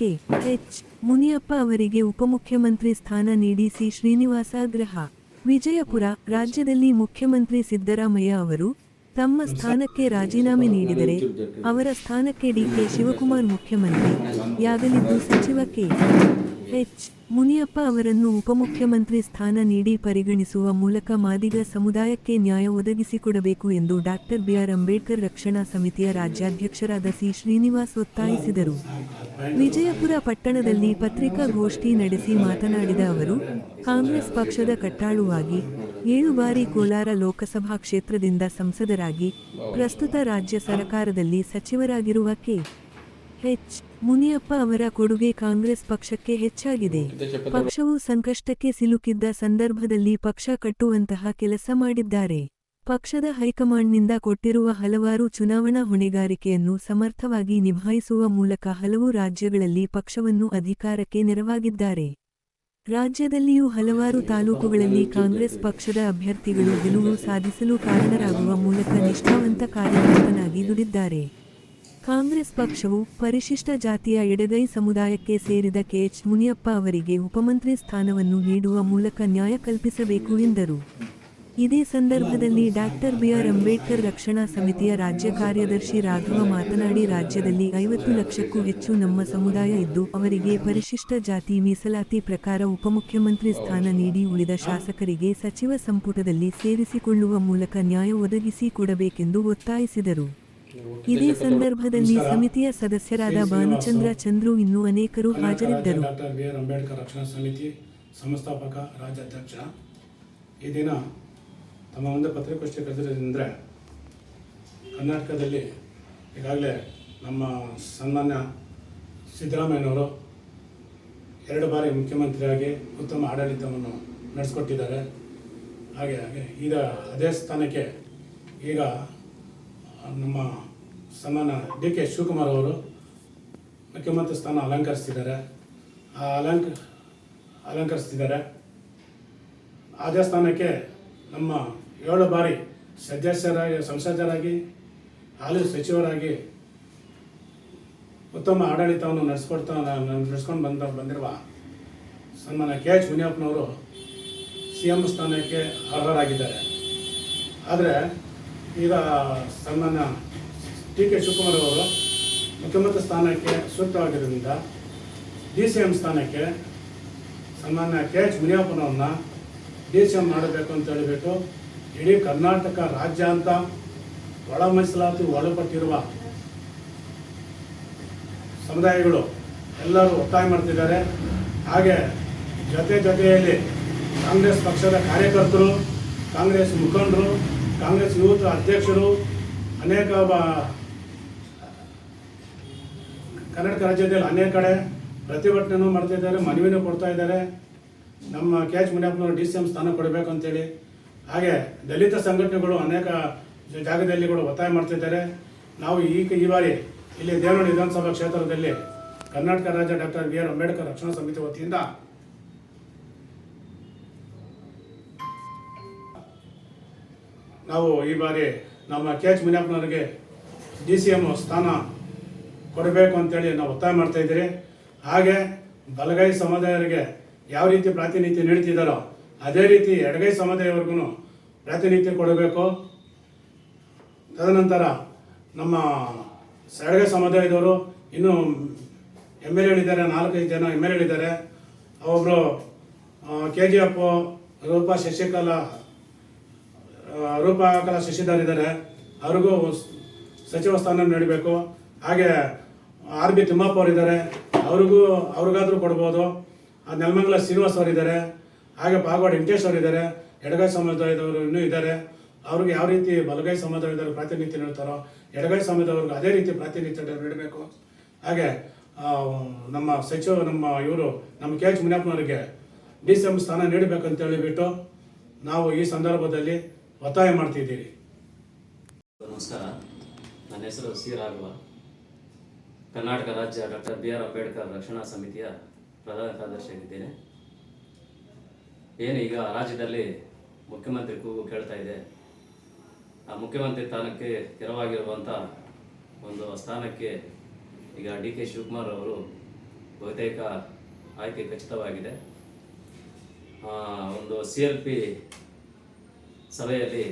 K. H. Muniyappa ಅವರಿಗೆ ಉಪಮುಖ್ಯಮಂತ್ರಿ ಸ್ಥಾನ ನೀಡಿ ಸಿ. ಶ್ರೀನಿವಾಸ ಆಗ್ರಹ. ವಿಜಯಪುರ: ರಾಜ್ಯದಲ್ಲಿ ಮುಖ್ಯಮಂತ್ರಿ ಸಿದ್ದರಾಮಯ್ಯ ಅವರು ತಮ್ಮ ಸ್ಥಾನಕ್ಕೆ ರಾಜೀನಾಮೆ ನೀಡಿದರೆ ಅವರ ಸ್ಥಾನಕ್ಕೆ ಡಿ. ಕೆ. ಶಿವಕುಮಾರ್ ಮುಖ್ಯಮಂತ್ರಿ ಯಾಗಲಿದ್ದು ಸಚಿವ ಕೆ. ಎಚ್. ಮುನಿಯಪ್ಪ ಅವರನ್ನು ಉಪಮುಖ್ಯಮಂತ್ರಿ ಸ್ಥಾನ ನೀಡಿ ಪರಿಗಣಿಸುವ ಮೂಲಕ ಮಾದಿಗ ಸಮುದಾಯಕ್ಕೆ ನ್ಯಾಯ ಒದಗಿಸಿಕೊಡಬೇಕು ಎಂದು ಡಾ. ಬಿ. ಆರ್. ಅಂಬೇಡ್ಕರ್ ರಕ್ಷಣಾ ಸಮಿತಿಯ ರಾಜ್ಯಾಧ್ಯಕ್ಷರಾದ ಸಿ. ಶ್ರೀನಿವಾಸ್ ಒತ್ತಾಯಿಸಿದರು. ವಿಜಯಪುರ ಪಟ್ಟಣದಲ್ಲಿ ಪತ್ರಿಕಾಗೋಷ್ಠಿ ನಡೆಸಿ ಮಾತನಾಡಿದ ಅವರು, ಕಾಂಗ್ರೆಸ್ ಪಕ್ಷದ ಕಟ್ಟಾಳುವಾಗಿ 7 ಬಾರಿ ಕೋಲಾರ ಲೋಕಸಭಾ ಕ್ಷೇತ್ರದಿಂದ ಸಂಸದರಾಗಿ ಪ್ರಸ್ತುತ ರಾಜ್ಯ ಸರ್ಕಾರದಲ್ಲಿ ಸಚಿವರಾಗಿರುವ ಕೆ. ಎಚ್. ಮುನಿಯಪ್ಪ ಅವರ ಕೊಡುಗೆ ಕಾಂಗ್ರೆಸ್ ಪಕ್ಷಕ್ಕೆ ಹೆಚ್ಚಾಗಿದೆ. ಪಕ್ಷವು ಸಂಕಷ್ಟಕ್ಕೆ ಸಿಲುಕಿದ್ದ ಸಂದರ್ಭದಲ್ಲಿ ಪಕ್ಷ ಕಟ್ಟುವಂತಹ ಕೆಲಸ ಮಾಡಿದ್ದಾರೆ. ಪಕ್ಷದ ಹೈಕಮಾಂಡ್ನಿಂದ ಕೊಟ್ಟಿರುವ ಹಲವಾರು ಚುನಾವಣಾ ಹೊಣೆಗಾರಿಕೆಯನ್ನು ಸಮರ್ಥವಾಗಿ ನಿಭಾಯಿಸುವ ಮೂಲಕ ಹಲವು ರಾಜ್ಯಗಳಲ್ಲಿ ಪಕ್ಷವನ್ನು ಅಧಿಕಾರಕ್ಕೆ ನೆರವಾಗಿದ್ದಾರೆ. ರಾಜ್ಯದಲ್ಲಿಯೂ ಹಲವಾರು ತಾಲೂಕುಗಳಲ್ಲಿ ಕಾಂಗ್ರೆಸ್ ಪಕ್ಷದ ಅಭ್ಯರ್ಥಿಗಳು ಗೆಲುವು ಸಾಧಿಸಲು ಕಾರಣರಾಗುವ ಮೂಲಕ ನಿಷ್ಠಾವಂತ ಕಾರ್ಯಕರ್ತನಾಗಿ ದುಡಿದ್ದಾರೆ. ಕಾಂಗ್ರೆಸ್ ಪಕ್ಷವು ಪರಿಶಿಷ್ಟ ಜಾತಿಯ ಎಡಗೈ ಸಮುದಾಯಕ್ಕೆ ಸೇರಿದ ಕೆ. ಎಚ್. ಮುನಿಯಪ್ಪ ಅವರಿಗೆ ಉಪಮಂತ್ರಿ ಸ್ಥಾನವನ್ನು ನೀಡುವ ಮೂಲಕ ನ್ಯಾಯ ಕಲ್ಪಿಸಬೇಕು ಎಂದರು. ಇದೇ ಸಂದರ್ಭದಲ್ಲಿ ಡಾ. ಬಿ. ಆರ್. ಅಂಬೇಡ್ಕರ್ ರಕ್ಷಣಾ ಸಮಿತಿಯ ರಾಜ್ಯ ಕಾರ್ಯದರ್ಶಿ ರಾಘವ ಮಾತನಾಡಿ, ರಾಜ್ಯದಲ್ಲಿ 50 ಲಕ್ಷಕ್ಕೂ ಹೆಚ್ಚು ನಮ್ಮ ಸಮುದಾಯ ಇದ್ದು ಅವರಿಗೆ ಪರಿಶಿಷ್ಟ ಜಾತಿ ಮೀಸಲಾತಿ ಪ್ರಕಾರ ಉಪಮುಖ್ಯಮಂತ್ರಿ ಸ್ಥಾನ ನೀಡಿ ಉಳಿದ ಶಾಸಕರಿಗೆ ಸಚಿವ ಸಂಪುಟದಲ್ಲಿ ಸೇರಿಸಿಕೊಳ್ಳುವ ಮೂಲಕ ನ್ಯಾಯ ಒದಗಿಸಿ ಕೊಡಬೇಕೆಂದು ಒತ್ತಾಯಿಸಿದರು. ಇದೇ ಸಂದರ್ಭದಲ್ಲಿ ಸಮಿತಿಯ ಸದಸ್ಯರಾದ ಭಾನುಚಂದ್ರ ಚಂದ್ರು ಇನ್ನೂ ಅನೇಕರು ಹಾಜರಿದ್ದರು. ಡಾ. ಬಿ. ಆರ್. ಅಂಬೇಡ್ಕರ್ ರಕ್ಷಣಾ ಸಮಿತಿ ಸಂಸ್ಥಾಪಕ ರಾಜ್ಯಾಧ್ಯಕ್ಷ ಈ ದಿನ ತಮ್ಮ ಮುಂದೆ ಪತ್ರಿಕಾಗೋಷ್ಠಿ ಕರೆದಿರೋದ್ರಿಂದ ಕರ್ನಾಟಕದಲ್ಲಿ ಈಗಾಗಲೇ ನಮ್ಮ ಸನ್ಮಾನ್ಯ ಸಿದ್ದರಾಮಯ್ಯನವರು 2 ಬಾರಿ ಮುಖ್ಯಮಂತ್ರಿಯಾಗಿ ಉತ್ತಮ ಆಡಳಿತವನ್ನು ನಡೆಸಿಕೊಟ್ಟಿದ್ದಾರೆ. ಹಾಗೆ ಈಗ ಅದೇ ಸ್ಥಾನಕ್ಕೆ ಈಗ ನಮ್ಮ ಸನ್ಮಾನ್ಯ ಡಿ. ಕೆ. ಶಿವಕುಮಾರ್ ಅವರು ಮುಖ್ಯಮಂತ್ರಿ ಸ್ಥಾನ ಅಲಂಕರಿಸ್ತಿದ್ದಾರೆ. ಅದೇ ಸ್ಥಾನಕ್ಕೆ ನಮ್ಮ 7 ಬಾರಿ ಸಂಸದರಾಗಿ ಹಾಲಿ ಸಚಿವರಾಗಿ ಉತ್ತಮ ಆಡಳಿತವನ್ನು ನಡೆಸ್ಕೊಂಡು ಬಂದಿರುವ ಸನ್ಮಾನ್ಯ ಕೆ. ಎಚ್. ಮುನಿಯಪ್ಪನವರು CM ಸ್ಥಾನಕ್ಕೆ ಅರ್ಹರಾಗಿದ್ದಾರೆ. ಆದರೆ ಈಗ ಸನ್ಮಾನ್ಯ ಡಿ. ಕೆ. ಶಿವಕುಮಾರ್ ಅವರು ಮುಖ್ಯಮಂತ್ರಿ ಸ್ಥಾನಕ್ಕೆ ಸೂಕ್ತವಾಗಿರೋದ್ರಿಂದ DCM ಸ್ಥಾನಕ್ಕೆ ಸನ್ಮಾನ್ಯ ಕೆ. ಎಚ್. ಮುನಿಯಪ್ಪನವ್ರನ್ನ DCM ಮಾಡಬೇಕು ಅಂತ ಹೇಳಿಬಿಟ್ಟು ಇಡೀ ಕರ್ನಾಟಕ ರಾಜ್ಯ ಅಂತ ಒಳ ಮೀಸಲಾತಿ ಒಳಪಟ್ಟಿರುವ ಸಮುದಾಯಗಳು ಎಲ್ಲರೂ ಒತ್ತಾಯ ಮಾಡ್ತಿದ್ದಾರೆ. ಹಾಗೆ ಜೊತೆಯಲ್ಲಿ ಕಾಂಗ್ರೆಸ್ ಪಕ್ಷದ ಕಾರ್ಯಕರ್ತರು, ಕಾಂಗ್ರೆಸ್ ಮುಖಂಡರು, ಕಾಂಗ್ರೆಸ್ ಯೂತ್ ಅಧ್ಯಕ್ಷರು ಅನೇಕ ಕರ್ನಾಟಕ ರಾಜ್ಯದಲ್ಲಿ ಅನೇಕ ಕಡೆ ಪ್ರತಿಭಟನೆಯೂ ಮಾಡ್ತಾ ಇದ್ದಾರೆ, ಮನವಿನೂ ಕೊಡ್ತಾ ಇದ್ದಾರೆ. ನಮ್ಮ ಕೆ. ಎಚ್. ಮುನಿಯಪ್ಪನವರು DCM ಸ್ಥಾನ ಕೊಡಬೇಕು ಅಂತೇಳಿ. ಹಾಗೆ ದಲಿತ ಸಂಘಟನೆಗಳು ಅನೇಕ ಜಾಗದಲ್ಲಿ ಕೂಡ ಒತ್ತಾಯ ಮಾಡ್ತಿದ್ದಾರೆ. ನಾವು ಈ ಬಾರಿ ಇಲ್ಲಿ ದೇವನಹಳ್ಳಿ ವಿಧಾನಸಭಾ ಕ್ಷೇತ್ರದಲ್ಲಿ ಕರ್ನಾಟಕ ರಾಜ್ಯ ಡಾ. ಬಿ. ಆರ್. ಅಂಬೇಡ್ಕರ್ ರಕ್ಷಣಾ ಸಮಿತಿ ವತಿಯಿಂದ ನಾವು ಈ ಬಾರಿ ನಮ್ಮ ಕೆ. ಎಚ್. ಮುನಿಯಪ್ಪನವರಿಗೆ DCM ಸ್ಥಾನ ಕೊಡಬೇಕು ಅಂತೇಳಿ ನಾವು ಒತ್ತಾಯ ಮಾಡ್ತಾ ಇದ್ದೀರಿ. ಹಾಗೆ ಬಲಗೈ ಸಮುದಾಯರಿಗೆ ಯಾವ ರೀತಿ ಪ್ರಾತಿನಿಧ್ಯ ನೀಡ್ತಿದ್ದಾರೋ ಅದೇ ರೀತಿ ಎಡಗೈ ಸಮುದಾಯವರೆಗೂ ಪ್ರಾತಿನಿಧ್ಯ ಕೊಡಬೇಕು. ತದನಂತರ ನಮ್ಮ ಎಡಗೈ ಸಮುದಾಯದವರು ಇನ್ನೂ MLAಗಳಿದ್ದಾರೆ, 4-5 ಜನ MLAಗಳಿದ್ದಾರೆ. ಒಬ್ಬರು KGF ರೂಪಾ ಕಲಾ ಶಶಿಧರ್ ಇದ್ದಾರೆ, ಅವ್ರಿಗೂ ಸಚಿವ ಸ್ಥಾನ ನೀಡಬೇಕು. ಹಾಗೆ RB ತಿಮ್ಮಪ್ಪ ಅವರಿದ್ದಾರೆ, ಅವ್ರಿಗಾದರೂ ಕೊಡ್ಬೋದು. ನೆಲಮಂಗಲ ಶ್ರೀನಿವಾಸ್ ಅವರಿದ್ದಾರೆ, ಹಾಗೆ ಪಾಗವಾಡ ವೆಂಕಟೇಶ್ ಅವರಿದ್ದಾರೆ. ಎಡಗೈ ಸಮುದಾಯದವರು ಇನ್ನೂ ಇದ್ದಾರೆ. ಅವ್ರಿಗೆ ಯಾವ ರೀತಿ ಬಲಗೈ ಸಮುದಾಯದವರು ಪ್ರಾತಿನಿಧ್ಯ ನೀಡ್ತಾರೋ ಎಡಗೈ ಸಮುದಾಯದವ್ರಿಗೆ ಅದೇ ರೀತಿ ಪ್ರಾತಿನಿಧ್ಯ ನೀಡಬೇಕು. ಹಾಗೆ ನಮ್ಮ ನಮ್ಮ ಕೆ. ಎಚ್. ಮುನಿಯಪ್ಪನವರಿಗೆ DCM ಸ್ಥಾನ ನೀಡಬೇಕಂತ ಹೇಳಿಬಿಟ್ಟು ನಾವು ಈ ಸಂದರ್ಭದಲ್ಲಿ ಒತ್ತಾಯ ಮಾಡ್ತಿದ್ದೀರಿ. ನಮಸ್ಕಾರ, ನನ್ನ ಹೆಸರು ಸಿ. ರಾಘವ. ಕರ್ನಾಟಕ ರಾಜ್ಯ ಡಾ. ಬಿ. ಆರ್. ಅಂಬೇಡ್ಕರ್ ರಕ್ಷಣಾ ಸಮಿತಿಯ ಪ್ರಧಾನ ಕಾರ್ಯದರ್ಶಿಯಾಗಿದ್ದೇನೆ. ಏನು ಈಗ ರಾಜ್ಯದಲ್ಲಿ ಮುಖ್ಯಮಂತ್ರಿ ಕೂಗು ಕೇಳ್ತಾ ಇದೆ. ಆ ಮುಖ್ಯಮಂತ್ರಿ ಸ್ಥಾನಕ್ಕೆ ತೆರವಾಗಿರುವಂಥ ಒಂದು ಸ್ಥಾನಕ್ಕೆ ಈಗ ಡಿ. ಕೆ. ಶಿವಕುಮಾರ್ ಅವರು ಬಹುತೇಕ ಆಯ್ಕೆ ಖಚಿತವಾಗಿದೆ. ಒಂದು CLP ಸಭೆಯಲ್ಲಿ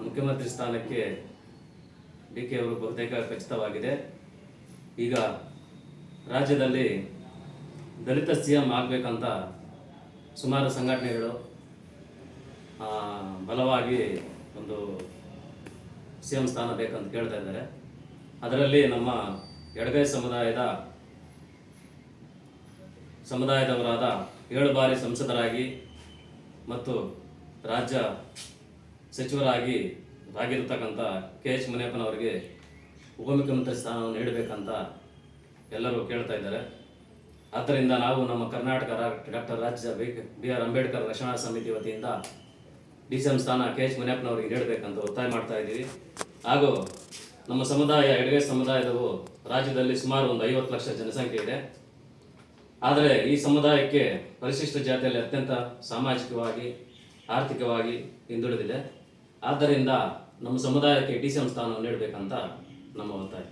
ಮುಖ್ಯಮಂತ್ರಿ ಸ್ಥಾನಕ್ಕೆ DK ಅವರು ಬಹುತೇಕ ಖಚಿತವಾಗಿದೆ. ಈಗ ರಾಜ್ಯದಲ್ಲಿ ದಲಿತ CM ಆಗಬೇಕಂತ ಸುಮಾರು ಸಂಘಟನೆಗಳು ಬಲವಾಗಿ ಒಂದು CM ಸ್ಥಾನ ಬೇಕಂತ ಕೇಳ್ತಾ ಇದ್ದಾರೆ. ಅದರಲ್ಲಿ ನಮ್ಮ ಎಡಗೈ ಸಮುದಾಯದವರಾದ 7 ಬಾರಿ ಸಂಸದರಾಗಿ ಮತ್ತು ರಾಜ್ಯ ಸಚಿವರಾಗಿ ಆಗಿರತಕ್ಕಂಥ KH ಮುನಿಯಪ್ಪನವರಿಗೆ ಉಪಮುಖ್ಯಮಂತ್ರಿ ಸ್ಥಾನವನ್ನು ನೀಡಬೇಕಂತ ಎಲ್ಲರೂ ಕೇಳ್ತಾ ಇದ್ದಾರೆ. ಆದ್ದರಿಂದ ನಾವು ನಮ್ಮ ಕರ್ನಾಟಕ ಡಾಕ್ಟರ್ BR ಅಂಬೇಡ್ಕರ್ ರಕ್ಷಣಾ ಸಮಿತಿ ವತಿಯಿಂದ DCM ಸ್ಥಾನ KH ಮುನಿಯಪ್ಪನವರಿಗೆ ನೀಡಬೇಕಂತ ಒತ್ತಾಯ ಮಾಡ್ತಾ ಇದ್ದೀವಿ. ಹಾಗೂ ನಮ್ಮ ಸಮುದಾಯ ಎಡಗೈ ಸಮುದಾಯದವು ರಾಜ್ಯದಲ್ಲಿ ಸುಮಾರು ಒಂದು 50 ಲಕ್ಷ ಜನಸಂಖ್ಯೆ ಇದೆ. ಆದರೆ ಈ ಸಮುದಾಯಕ್ಕೆ ಪರಿಶಿಷ್ಟ ಜಾತಿಯಲ್ಲಿ ಅತ್ಯಂತ ಸಾಮಾಜಿಕವಾಗಿ ಆರ್ಥಿಕವಾಗಿ ಹಿಂದುಳಿದಿದೆ. ಆದ್ದರಿಂದ ನಮ್ಮ ಸಮುದಾಯಕ್ಕೆ DCM ಸ್ಥಾನವನ್ನು ನೀಡಬೇಕಂತ ನಮ್ಮ ಒತ್ತಾಯ.